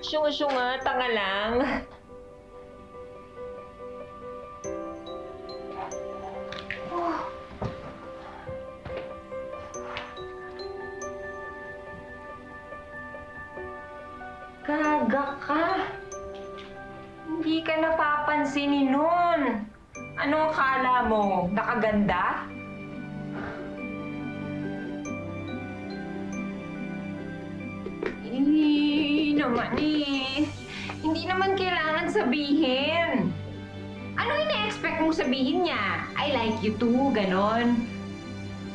Syunga-syunga, tanga lang. Gaga ka. Hindi ka napapansinin nun. Ano akala mo? Nakaganda? Naman eh. Hindi naman kailangan sabihin. Ano ina-expect mong sabihin niya? I like you too, ganon.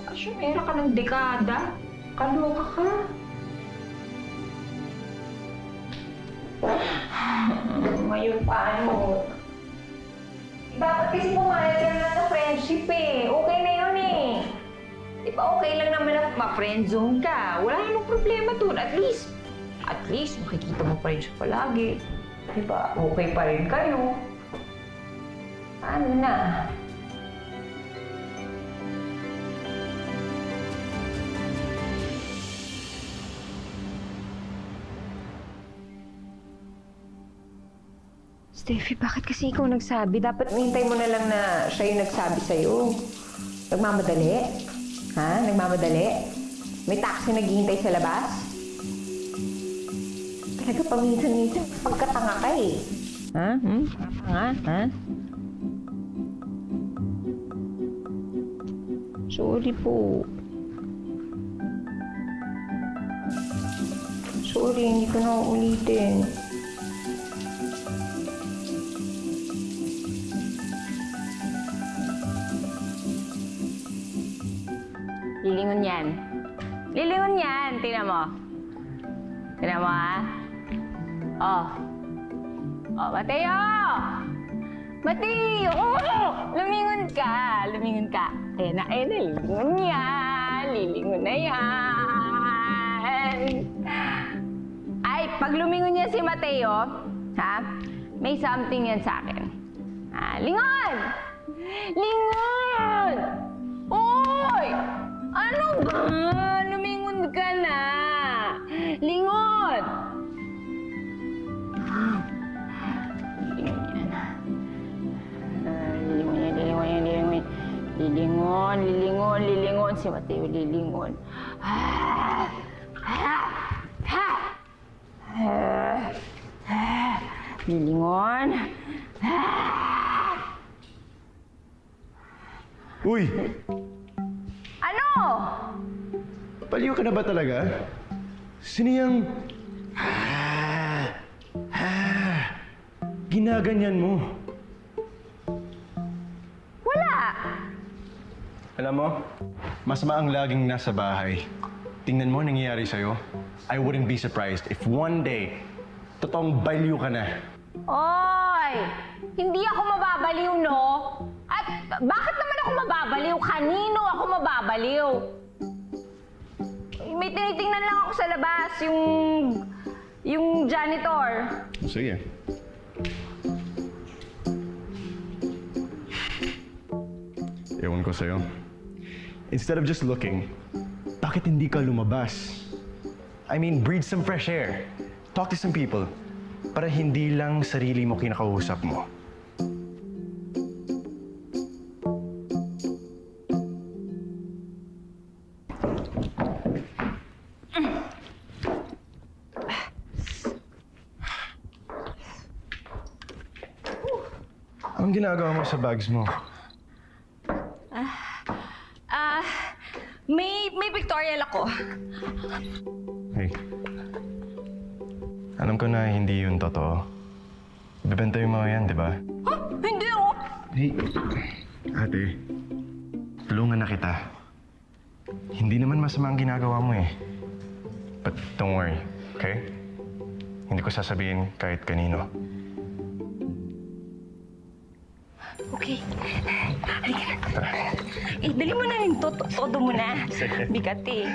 Asyumera ka ng dekada. Kaloka ka. Ngayon paano? Dapat kasi pumayag ka na ng friendship eh. Okay na yun eh. Di ba okay lang naman na ma-friendzone ka? Wala namang problema dun. At least, makikita mo pa rin siya palagi. Diba? Okay pa rin kayo. Ano na? Steffi, bakit kasi ikaw nagsabi? Dapat hintay mo na lang na siya yung nagsabi sa'yo. Nagmamadali? Ha? Nagmamadali? May taxi naghihintay sa labas? Talaga paminsan-minsan, pagkatanga ka eh. Ha? Tanga? Ha? Sorry po. Sorry, hindi ko na uulitin. Lilingon yan. Lilingon yan. Tingnan mo. Tingnan mo, ha? Oh. Oh, Mateo! Mateo! Oh! Lumingon ka. Lumingon ka. Ayan na, lilingon yan. Lilingon na yan. Ay, pag lumingon yan si Mateo, ha? May something yan sa akin. Lingon! Lingon! Oy! Ano ba? Lumingon ka na. Lingon! Lilingon. Si Mateo, lilingon. Lilingon. Uy! Ano? Paliw ka na ba talaga? Sino yung... Ginaganyan mo. Wala. Alam mo, masama ang laging nasa bahay. Tingnan mo nangyayari sa'yo. I wouldn't be surprised if one day, totoong baliw ka na. Oy! Hindi ako mababaliw, no? At bakit naman ako mababaliw? Kanino ako mababaliw? May tinitingnan lang ako sa labas, yung janitor. Sige. Ewan ko sa'yo. Instead of just looking, bakit hindi ka lumabas? I mean, breathe some fresh air. Talk to some people. Para hindi lang sarili mo kinakausap mo. Anong ginagawa mo sa bags mo? May pictorial ako. Hey. Alam ko na hindi yun totoo. Bebenta yung mga yan, di ba? Huh? Hindi ako. Hey, ate. Tulungan na kita. Hindi naman masama ang ginagawa mo eh. But don't worry, okay? Hindi ko sasabihin kahit kanino. Okay. Halika na. Dali mo na rin to. Todo mo na. Sige. Bigat eh.